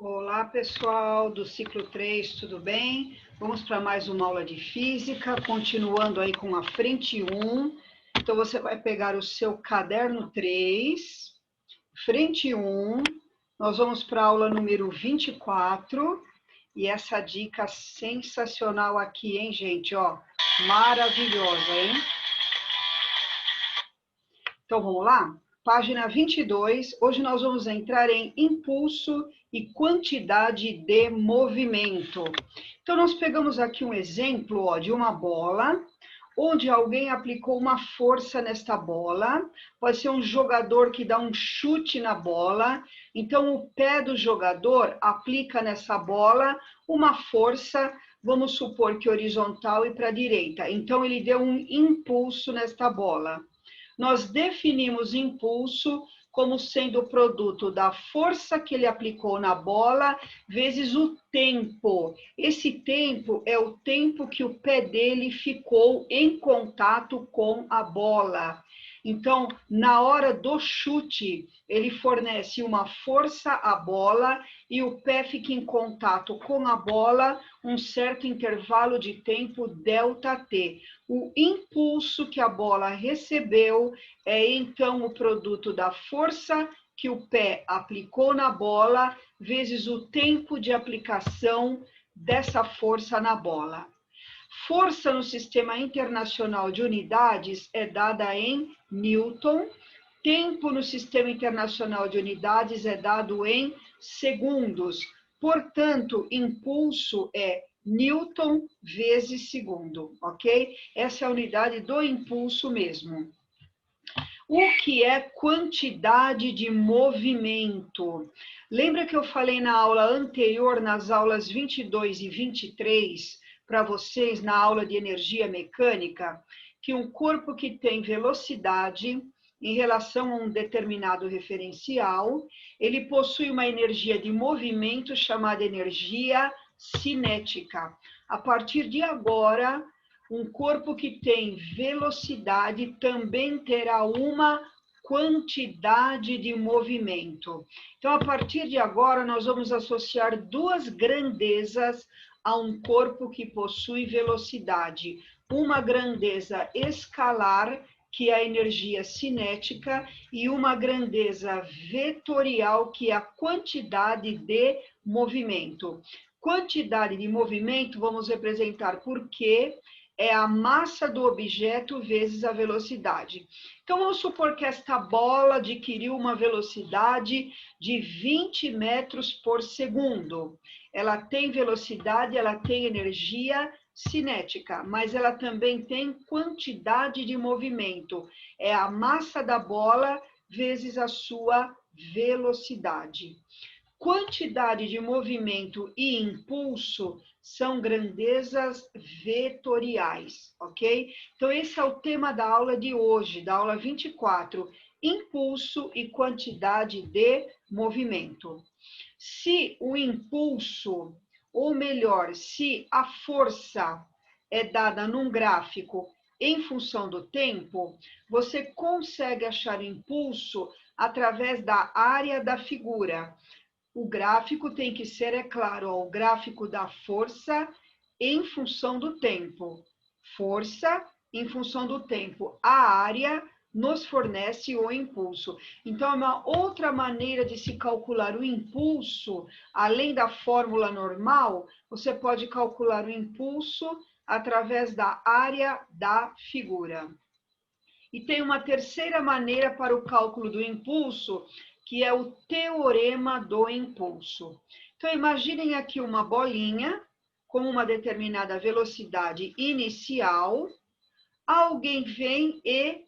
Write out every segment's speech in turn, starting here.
Olá, pessoal do ciclo 3, tudo bem? Vamos para mais uma aula de física, continuando aí com a frente 1. Então, você vai pegar o seu caderno 3, frente 1. Nós vamos para a aula número 24. E essa dica sensacional aqui, hein, gente? Ó, maravilhosa, hein? Então, vamos lá? Página 22. Hoje nós vamos entrar em impulso e quantidade de movimento. Então, nós pegamos aqui um exemplo, ó, de uma bola, onde alguém aplicou uma força nesta bola. Pode ser um jogador que dá um chute na bola. Então, o pé do jogador aplica nessa bola uma força, vamos supor que horizontal e para a direita. Então, ele deu um impulso nesta bola. Nós definimos impulso como sendo o produto da força que ele aplicou na bola vezes o tempo. Esse tempo é o tempo que o pé dele ficou em contato com a bola. Então, na hora do chute, ele fornece uma força à bola e o pé fica em contato com a bola um certo intervalo de tempo ΔT. O impulso que a bola recebeu é então o produto da força que o pé aplicou na bola vezes o tempo de aplicação dessa força na bola. Força no Sistema Internacional de Unidades é dada em Newton. Tempo no Sistema Internacional de Unidades é dado em segundos. Portanto, impulso é Newton vezes segundo, ok? Essa é a unidade do impulso mesmo. O que é quantidade de movimento? Lembra que eu falei na aula anterior, nas aulas 22 e 23, para vocês, na aula de energia mecânica, que um corpo que tem velocidade em relação a um determinado referencial, ele possui uma energia de movimento chamada energia cinética. A partir de agora, um corpo que tem velocidade também terá uma quantidade de movimento. Então, a partir de agora, nós vamos associar duas grandezas a um corpo que possui velocidade. Uma grandeza escalar, que é a energia cinética, e uma grandeza vetorial, que é a quantidade de movimento. Quantidade de movimento vamos representar por Q, é a massa do objeto vezes a velocidade. Então, vamos supor que esta bola adquiriu uma velocidade de 20 metros por segundo. Ela tem velocidade, ela tem energia cinética, mas ela também tem quantidade de movimento. É a massa da bola vezes a sua velocidade. Quantidade de movimento e impulso são grandezas vetoriais, ok? Então, esse é o tema da aula de hoje, da aula 24, impulso e quantidade de movimento. Se o impulso, ou melhor, se a força é dada num gráfico em função do tempo, você consegue achar o impulso através da área da figura. O gráfico tem que ser, é claro, ó, o gráfico da força em função do tempo. Força em função do tempo. A área nos fornece o impulso. Então, é uma outra maneira de se calcular o impulso, além da fórmula normal, você pode calcular o impulso através da área da figura. E tem uma terceira maneira para o cálculo do impulso, que é o teorema do impulso. Então, imaginem aqui uma bolinha com uma determinada velocidade inicial. Alguém vem e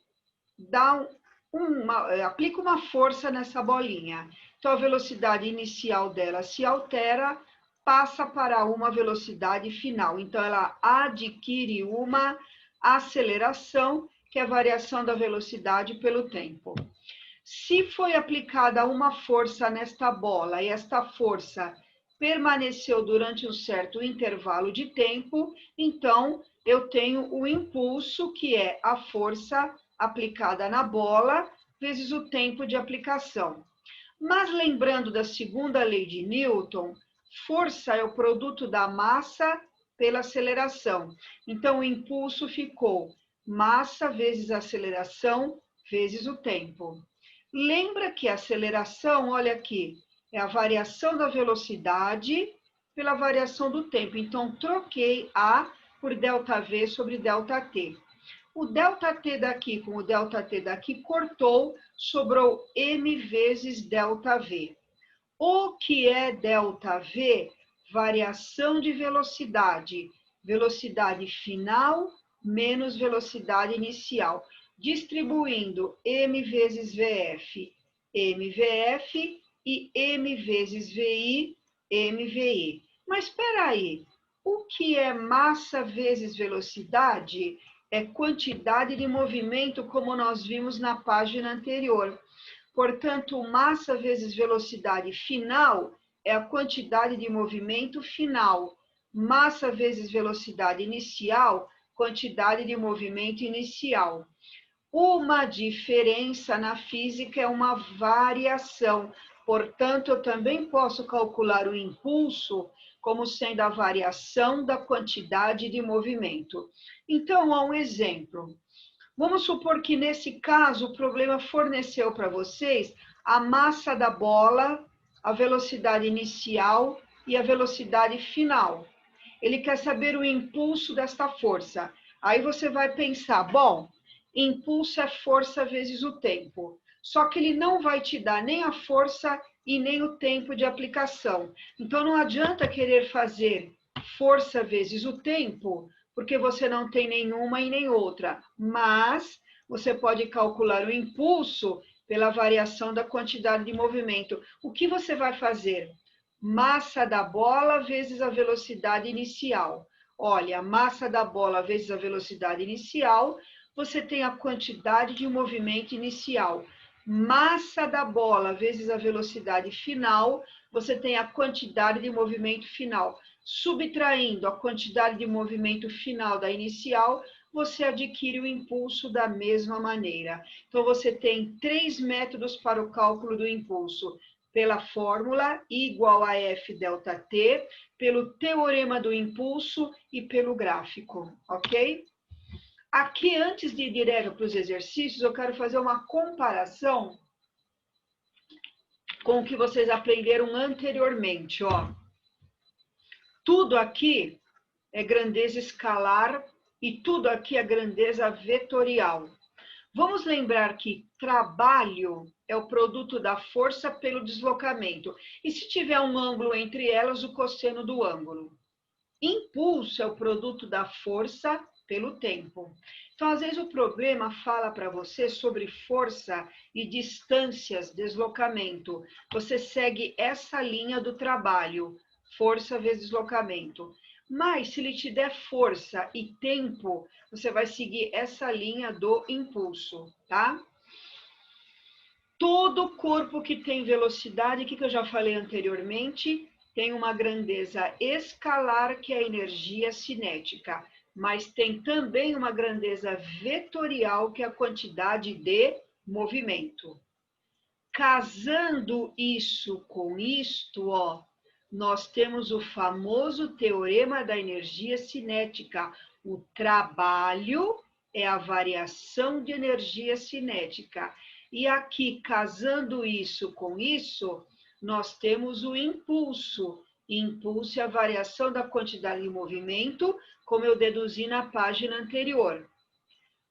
aplica uma força nessa bolinha. Então, a velocidade inicial dela se altera, passa para uma velocidade final. Então, ela adquire uma aceleração, que é a variação da velocidade pelo tempo. Se foi aplicada uma força nesta bola e esta força permaneceu durante um certo intervalo de tempo, então eu tenho o impulso, que é a força aplicada na bola vezes o tempo de aplicação. Mas lembrando da segunda lei de Newton, força é o produto da massa pela aceleração. Então, o impulso ficou massa vezes aceleração vezes o tempo. Lembra que a aceleração, olha aqui, é a variação da velocidade pela variação do tempo. Então, troquei A por ΔV sobre ΔT. O ΔT daqui com o ΔT daqui cortou, sobrou m vezes ΔV. O que é ΔV? Variação de velocidade. Velocidade final menos velocidade inicial. Distribuindo m vezes VF, mVF e m vezes VI, mVI. Mas espera aí, o que é massa vezes velocidade? É quantidade de movimento, como nós vimos na página anterior. Portanto, massa vezes velocidade final é a quantidade de movimento final. Massa vezes velocidade inicial, quantidade de movimento inicial. Uma diferença na física é uma variação. Portanto, eu também posso calcular o impulso como sendo a variação da quantidade de movimento. Então, há um exemplo. Vamos supor que nesse caso o problema forneceu para vocês a massa da bola, a velocidade inicial e a velocidade final. Ele quer saber o impulso desta força. Aí você vai pensar, bom, impulso é força vezes o tempo. Só que ele não vai te dar nem a força e nem o tempo de aplicação. Então não adianta querer fazer força vezes o tempo, porque você não tem nenhuma e nem outra. Mas você pode calcular o impulso pela variação da quantidade de movimento. O que você vai fazer? Massa da bola vezes a velocidade inicial. Olha, massa da bola vezes a velocidade inicial, você tem a quantidade de movimento inicial. Massa da bola vezes a velocidade final, você tem a quantidade de movimento final. Subtraindo a quantidade de movimento final da inicial, você adquire o impulso da mesma maneira. Então, você tem 3 métodos para o cálculo do impulso. Pela fórmula I igual a F ΔT, pelo teorema do impulso e pelo gráfico, ok? Aqui, antes de ir direto para os exercícios, eu quero fazer uma comparação com o que vocês aprenderam anteriormente, ó. Tudo aqui é grandeza escalar e tudo aqui é grandeza vetorial. Vamos lembrar que trabalho é o produto da força pelo deslocamento. E se tiver um ângulo entre elas, o cosseno do ângulo. Impulso é o produto da força pelo tempo. Então, às vezes, o problema fala para você sobre força e distâncias, deslocamento. Você segue essa linha do trabalho, força vezes deslocamento. Mas, se ele te der força e tempo, você vai seguir essa linha do impulso, tá? Todo corpo que tem velocidade, o que eu já falei anteriormente, tem uma grandeza escalar, que é a energia cinética, mas tem também uma grandeza vetorial, que é a quantidade de movimento. Casando isso com isto, ó, nós temos o famoso teorema da energia cinética. O trabalho é a variação de energia cinética. E aqui, casando isso com isso, nós temos o impulso. Impulso é a variação da quantidade de movimento, como eu deduzi na página anterior.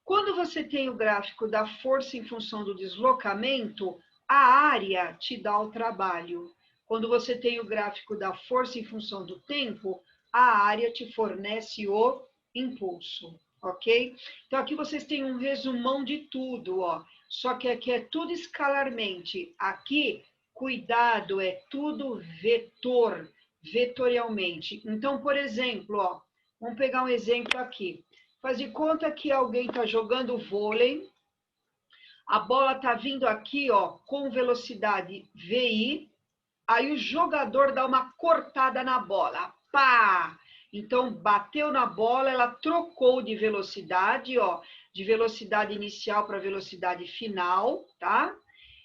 Quando você tem o gráfico da força em função do deslocamento, a área te dá o trabalho. Quando você tem o gráfico da força em função do tempo, a área te fornece o impulso, ok? Então, aqui vocês têm um resumão de tudo, ó. Só que aqui é tudo escalarmente. Aqui, cuidado, é tudo vetor, vetorialmente. Então, por exemplo, ó, vamos pegar um exemplo aqui. Faz de conta que alguém está jogando vôlei, a bola está vindo aqui, ó, com velocidade VI, aí o jogador dá uma cortada na bola, pá! Então, bateu na bola, ela trocou de velocidade, ó, de velocidade inicial para velocidade final, tá?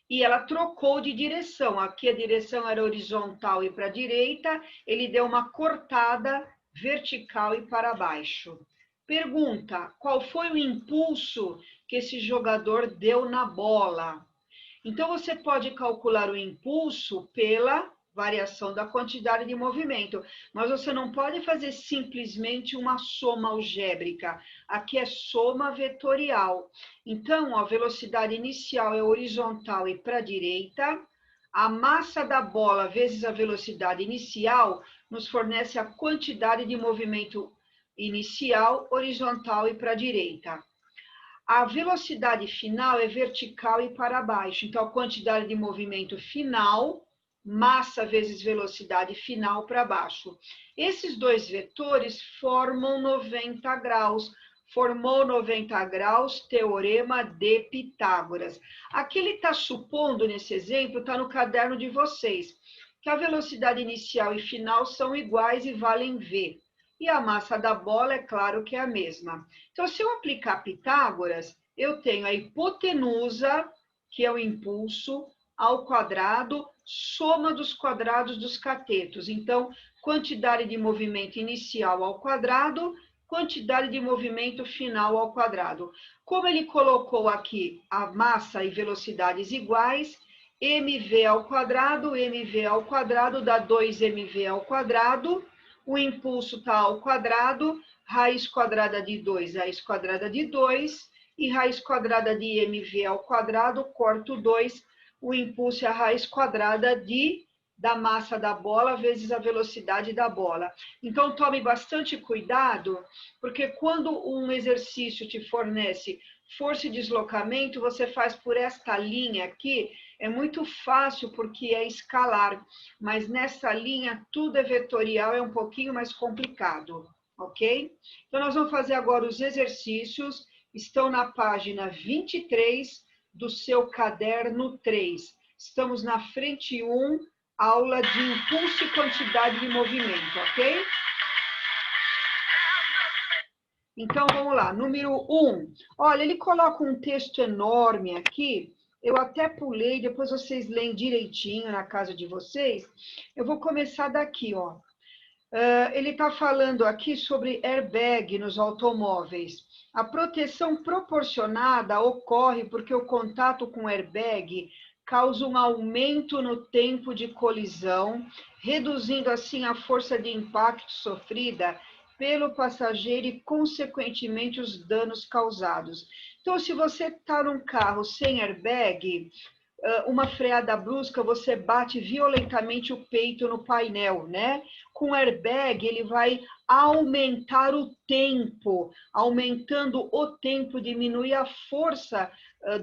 e ela trocou de direção. Aqui a direção era horizontal e para a direita, ele deu uma cortada vertical e para baixo. Pergunta: qual foi o impulso que esse jogador deu na bola? Então, você pode calcular o impulso pela variação da quantidade de movimento, mas você não pode fazer simplesmente uma soma algébrica. Aqui é soma vetorial. Então, a velocidade inicial é horizontal e para a direita. A massa da bola vezes a velocidade inicial nos fornece a quantidade de movimento inicial, horizontal e para a direita. A velocidade final é vertical e para baixo. Então, a quantidade de movimento final, massa vezes velocidade final para baixo. Esses dois vetores formam 90 graus. Formou 90 graus, teorema de Pitágoras. Aqui ele está supondo, nesse exemplo, está no caderno de vocês, que a velocidade inicial e final são iguais e valem V. E a massa da bola, é claro que é a mesma. Então, se eu aplicar Pitágoras, eu tenho a hipotenusa, que é o impulso, ao quadrado, soma dos quadrados dos catetos. Então, quantidade de movimento inicial ao quadrado, quantidade de movimento final ao quadrado. Como ele colocou aqui a massa e velocidades iguais, mv ao quadrado dá 2mv ao quadrado, o impulso está ao quadrado, raiz quadrada de 2, raiz quadrada de 2, e raiz quadrada de mv ao quadrado, corto 2, o impulso é a raiz quadrada da massa da bola vezes a velocidade da bola. Então, tome bastante cuidado, porque quando um exercício te fornece força e deslocamento, você faz por esta linha aqui, é muito fácil porque é escalar, mas nessa linha tudo é vetorial, é um pouquinho mais complicado, ok? Então, nós vamos fazer agora os exercícios, estão na página 23 do seu caderno 3. Estamos na frente 1, aula de impulso e quantidade de movimento, ok? Então, vamos lá. Número 1. Olha, ele coloca um texto enorme aqui. Eu até pulei, depois vocês leem direitinho na casa de vocês. Eu vou começar daqui, ó. Ele está falando aqui sobre airbag nos automóveis. A proteção proporcionada ocorre porque o contato com o airbag causa um aumento no tempo de colisão, reduzindo assim a força de impacto sofrida pelo passageiro e, consequentemente, os danos causados. Então, se você está num carro sem airbag, uma freada brusca, você bate violentamente o peito no painel, né? Com airbag, ele vai aumentar o tempo, aumentando o tempo, diminui a força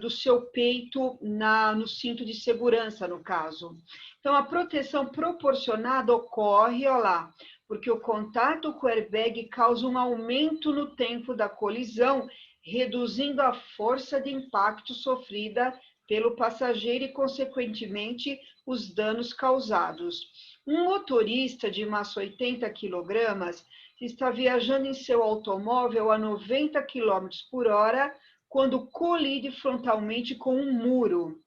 do seu peito no cinto de segurança, no caso. Então, a proteção proporcionada ocorre, olha lá, porque o contato com o airbag causa um aumento no tempo da colisão, reduzindo a força de impacto sofrida pelo passageiro e, consequentemente, os danos causados. Um motorista de massa 80 quilogramas está viajando em seu automóvel a 90 km por hora quando colide frontalmente com um muro.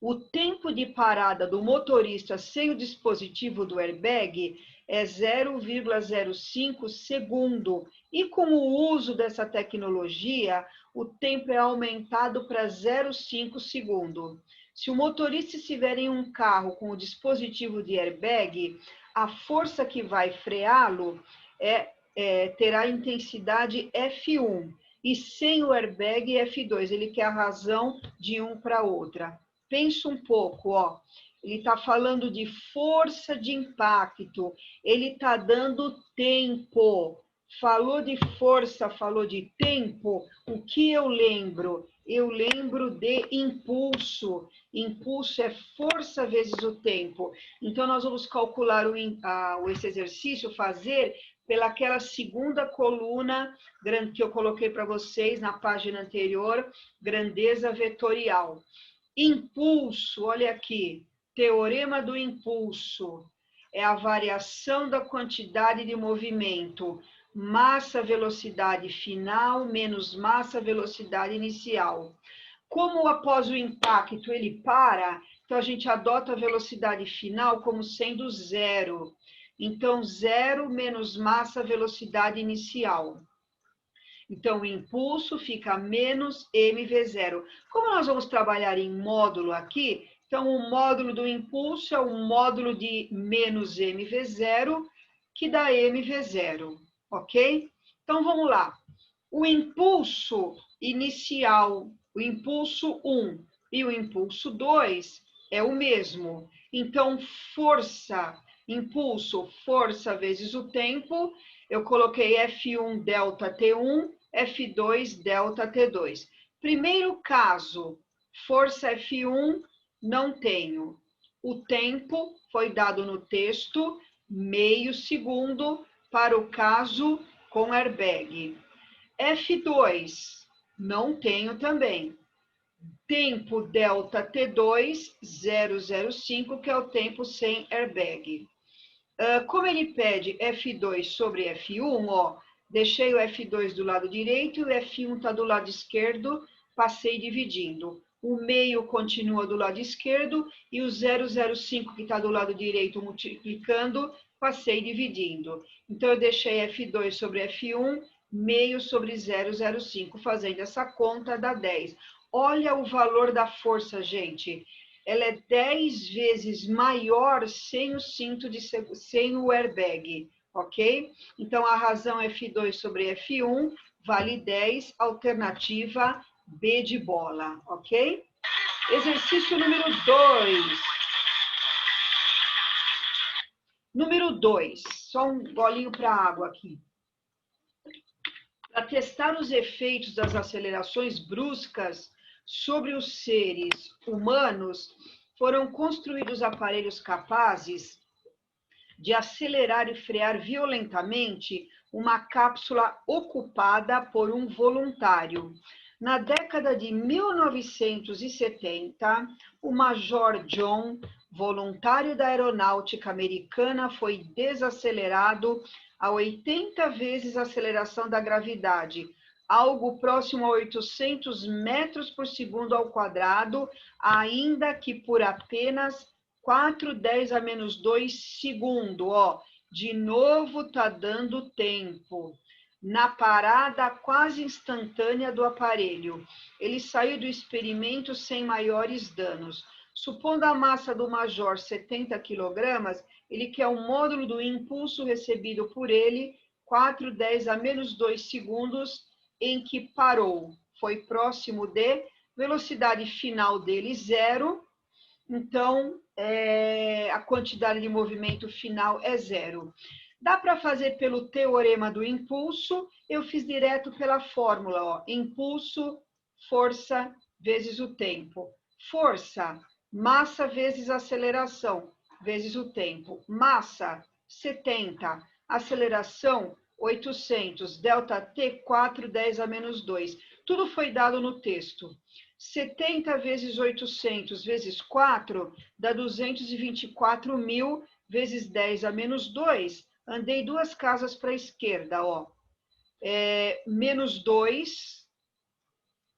O tempo de parada do motorista sem o dispositivo do airbag é 0,05 segundo. E com o uso dessa tecnologia, o tempo é aumentado para 0,5 segundo. Se o motorista estiver em um carro com o dispositivo de airbag, a força que vai freá-lo terá intensidade F1. E sem o airbag, F2. Ele quer a razão de um para outra. Pensa um pouco, ó. Ele está falando de força de impacto, ele está dando tempo. Falou de força, falou de tempo. O que eu lembro? Eu lembro de impulso. Impulso é força vezes o tempo. Então, nós vamos calcular esse exercício, fazer pelaquela segunda coluna que eu coloquei para vocês na página anterior, grandeza vetorial. Impulso, olha aqui, teorema do impulso, é a variação da quantidade de movimento, massa, velocidade final, menos massa, velocidade inicial. Como após o impacto ele para, então a gente adota a velocidade final como sendo zero. Então, zero menos massa, velocidade inicial. Então, o impulso fica menos mv0. Como nós vamos trabalhar em módulo aqui, então o módulo do impulso é o módulo de menos mv0, que dá mv0, ok? Então, vamos lá. O impulso inicial, o impulso 1 e o impulso 2 é o mesmo. Então, força, impulso, força vezes o tempo, eu coloquei F1 delta T1, F2 delta T2. Primeiro caso, força F1, não tenho. O tempo foi dado no texto, meio segundo, para o caso com airbag. F2, não tenho também. Tempo delta T2, 0,05, que é o tempo sem airbag. Como ele pede F2 sobre F1, ó, deixei o F2 do lado direito e o F1 está do lado esquerdo, passei dividindo. O meio continua do lado esquerdo e o 0,05 que está do lado direito multiplicando, passei dividindo. Então, eu deixei F2 sobre F1, meio sobre 0,05, fazendo essa conta dá 10. Olha o valor da força, gente. Ela é 10 vezes maior sem o cinto sem o airbag, ok? Então, a razão F2 sobre F1 vale 10, alternativa B de bola, ok? Exercício número 2. Número 2, só um golinho para água aqui. Para testar os efeitos das acelerações bruscas sobre os seres humanos, foram construídos aparelhos capazes de acelerar e frear violentamente uma cápsula ocupada por um voluntário. Na década de 1970, o Major John, voluntário da aeronáutica americana, foi desacelerado a 80 vezes a aceleração da gravidade, algo próximo a 800 metros por segundo ao quadrado, ainda que por apenas 4,10 a menos 2 segundo, ó. De novo tá dando tempo. Na parada quase instantânea do aparelho, ele saiu do experimento sem maiores danos. Supondo a massa do Major 70 quilogramas, ele quer o módulo do impulso recebido por ele, 4,10 a menos 2 segundos, em que parou. Foi próximo de velocidade final dele, 0. Então, a quantidade de movimento final é 0. Dá para fazer pelo teorema do impulso, eu fiz direto pela fórmula, ó, impulso, força, vezes o tempo. Força, massa vezes aceleração, vezes o tempo. Massa, 70, aceleração, 800, delta T, 4,10 a menos 2. Tudo foi dado no texto. 70 vezes 800 vezes 4 dá 224 mil vezes 10 a menos 2. Andei 2 casas para a esquerda, ó. Menos 2,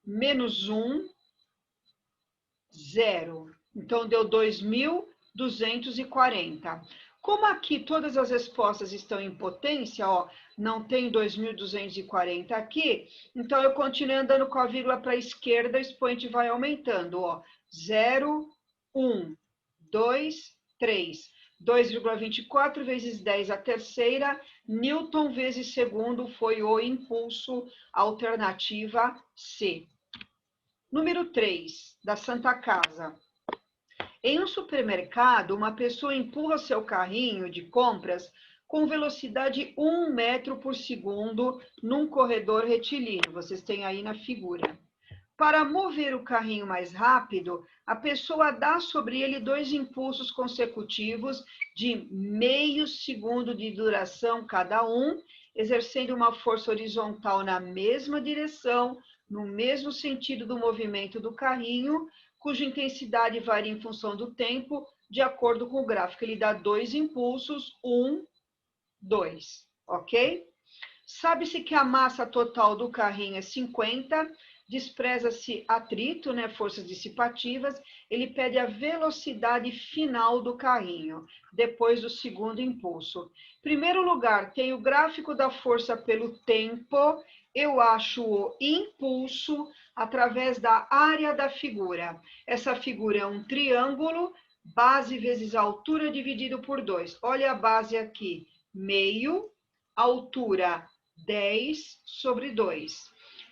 menos 1, 0. Então, deu 2.240. Como aqui todas as respostas estão em potência, ó, não tem 2.240 aqui, então eu continuo andando com a vírgula para a esquerda, o expoente vai aumentando, ó. 0, 1, 2, 3. 2,24 vezes 10 a terceira, Newton vezes segundo foi o impulso, alternativa C. Número 3, da Santa Casa. Em um supermercado, uma pessoa empurra seu carrinho de compras com velocidade 1 metro por segundo num corredor retilíneo. Vocês têm aí na figura. Para mover o carrinho mais rápido, a pessoa dá sobre ele 2 impulsos consecutivos de meio segundo de duração cada um, exercendo uma força horizontal na mesma direção, no mesmo sentido do movimento do carrinho, cuja intensidade varia em função do tempo, de acordo com o gráfico. Ele dá 2 impulsos, 1, 2, ok? Sabe-se que a massa total do carrinho é 50, despreza-se atrito, né, forças dissipativas, ele pede a velocidade final do carrinho, depois do segundo impulso. Em primeiro lugar, tem o gráfico da força pelo tempo, eu acho o impulso através da área da figura. Essa figura é um triângulo, base vezes altura dividido por 2. Olha a base aqui, meio, altura 10 sobre 2.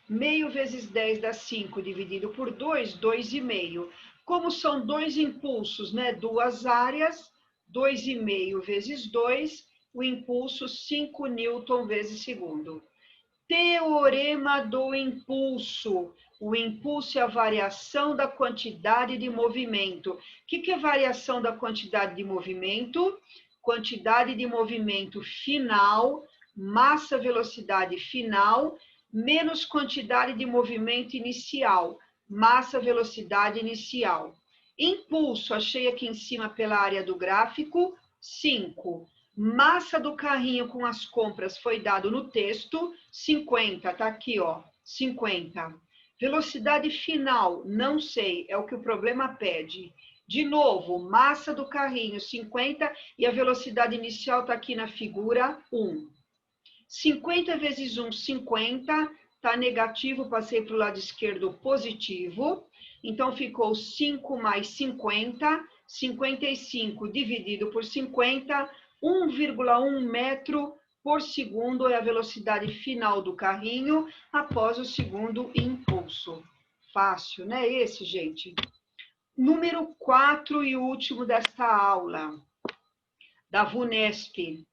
Meio vezes 10 dá 5, dividido por 2, 2,5. Como são dois impulsos, né, duas áreas, 2,5 vezes 2, o impulso 5 newton vezes segundo. Teorema do impulso. O impulso é a variação da quantidade de movimento. O que é variação da quantidade de movimento? Quantidade de movimento final, massa, velocidade final, menos quantidade de movimento inicial, massa, velocidade inicial. Impulso, achei aqui em cima pela área do gráfico, 5. Massa do carrinho com as compras foi dado no texto, 50, tá aqui, ó, 50. Velocidade final, não sei, é o que o problema pede. De novo, massa do carrinho, 50, e a velocidade inicial tá aqui na figura 1. 50 vezes 1, 50, tá negativo, passei para o lado esquerdo positivo, então ficou 5 mais 50, 55 dividido por 50, 1,1 metro por segundo é a velocidade final do carrinho após o segundo impulso. Fácil, né? Esse, gente. Número 4 e último desta aula, da VUNESP.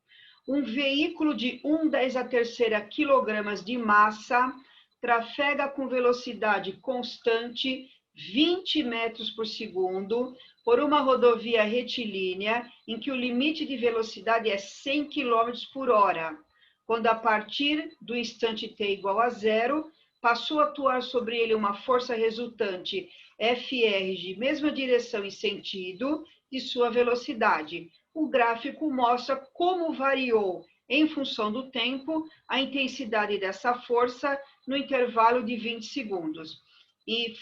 Um veículo de 1/10³ quilogramas de massa trafega com velocidade constante 20 metros por segundo por uma rodovia retilínea em que o limite de velocidade é 100 km por hora, quando a partir do instante t igual a 0, passou a atuar sobre ele uma força resultante FR de mesma direção e sentido de sua velocidade. O gráfico mostra como variou, em função do tempo, a intensidade dessa força no intervalo de 20 segundos. E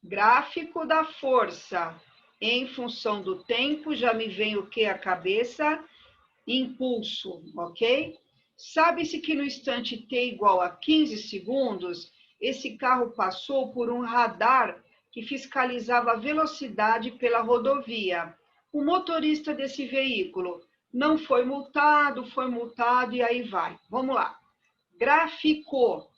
gráfico da força em função do tempo, já me vem o que à cabeça? Impulso, ok? Sabe-se que no instante t igual a 15 segundos, esse carro passou por um radar que fiscalizava a velocidade pela rodovia. O motorista desse veículo não foi multado e aí vai. Vamos lá. Gráfico.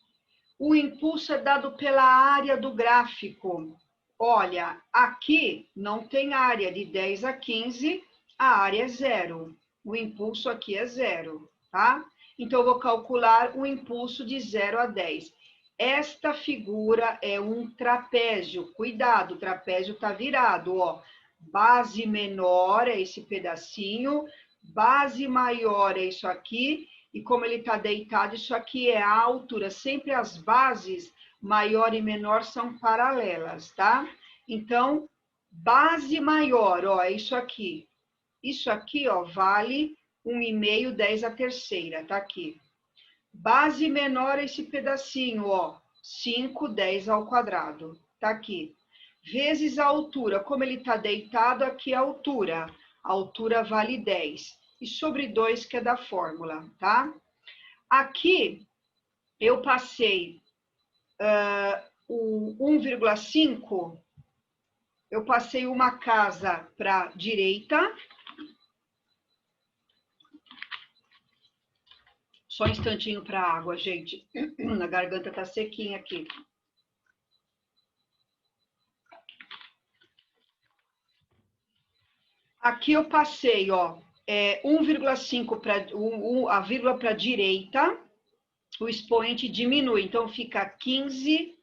O impulso é dado pela área do gráfico. Olha, aqui não tem área de 10 a 15, a área é 0. O impulso aqui é 0, tá? Então, eu vou calcular o impulso de 0 a 10. Esta figura é um trapézio. Cuidado, o trapézio está virado, ó. Base menor é esse pedacinho, base maior é isso aqui, e como ele está deitado, isso aqui é a altura. Sempre as bases, maior e menor, são paralelas, tá? Então, base maior, ó, é isso aqui. Isso aqui, ó, vale 1,5, 10⁻³, tá aqui. Base menor é esse pedacinho, ó, 5, 10², tá aqui. Vezes a altura, como ele está deitado, aqui é a altura. A altura vale 10. E sobre 2, que é da fórmula, tá? Aqui, eu passei o 1,5, eu passei uma casa para a direita. Só um instantinho para a água, gente. A garganta tá sequinha aqui. Aqui eu passei, ó, 1,5 para a vírgula para a direita, o expoente diminui, então fica 15,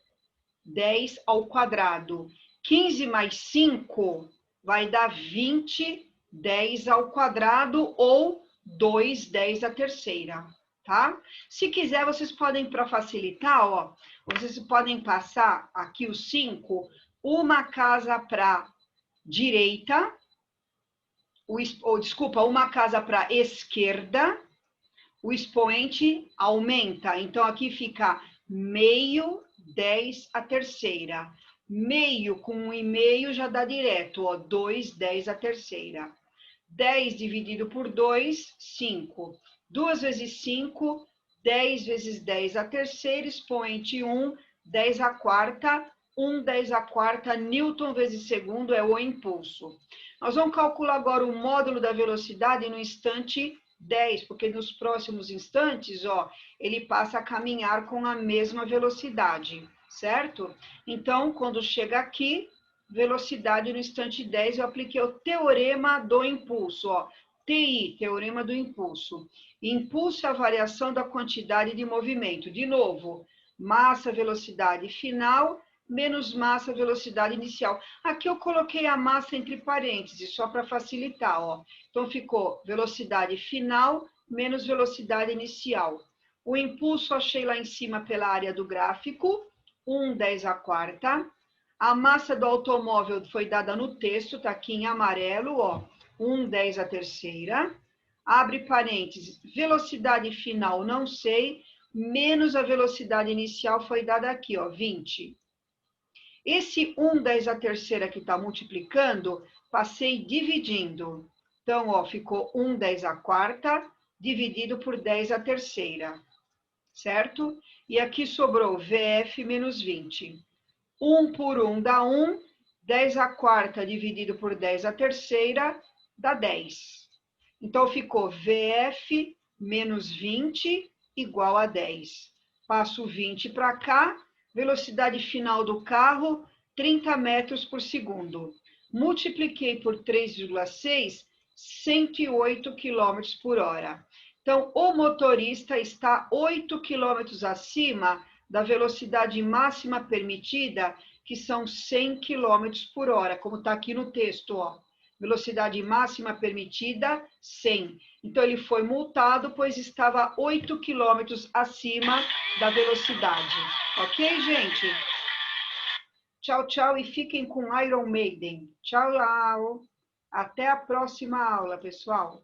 10². 15 mais 5 vai dar 20, 10² ou 2, 10⁻³, tá? Se quiser, vocês podem, para facilitar, ó, vocês podem passar aqui os 5, uma casa para direita, desculpa, uma casa para a esquerda, o expoente aumenta. Então, aqui fica meio, 10 a terceira. Meio com 1,5 já dá direto, ó, 2, 10 a terceira. 10 dividido por 2, 5. 2 vezes 5, 10 vezes 10 a terceira, expoente 1, 10 a quarta, 1, 10 a quarta, Newton vezes segundo é o impulso. Nós vamos calcular agora o módulo da velocidade no instante 10, porque nos próximos instantes, ó, ele passa a caminhar com a mesma velocidade, certo? Então, quando chega aqui, velocidade no instante 10, eu apliquei o teorema do impulso, ó, TI, teorema do impulso. Impulso é a variação da quantidade de movimento. De novo, massa, velocidade final, menos massa, velocidade inicial. Aqui eu coloquei a massa entre parênteses, só para facilitar, ó. Então, ficou velocidade final menos velocidade inicial. O impulso achei lá em cima pela área do gráfico, 1, 10 a quarta. A massa do automóvel foi dada no texto, está aqui em amarelo, ó, 1, 10 a terceira. Abre parênteses, velocidade final não sei, menos a velocidade inicial foi dada aqui, ó, 20. Esse 1, 10 a terceira que está multiplicando, passei dividindo. Então, ó, ficou 1, 10 a quarta, dividido por 10 a terceira, certo? E aqui sobrou VF menos 20. 1 por 1 dá 1, 10 a quarta dividido por 10 a terceira dá 10. Então, ficou VF menos 20 igual a 10. Passo 20 para cá, velocidade final do carro, 30 metros por segundo. Multipliquei por 3,6, 108 quilômetros por hora. Então, o motorista está 8 quilômetros acima da velocidade máxima permitida, que são 100 quilômetros por hora, como está aqui no texto, ó. Velocidade máxima permitida, 100. Então, ele foi multado, pois estava 8 quilômetros acima da velocidade. Ok, gente? Tchau, tchau e fiquem com Iron Maiden. Tchau, tchau. Até a próxima aula, pessoal.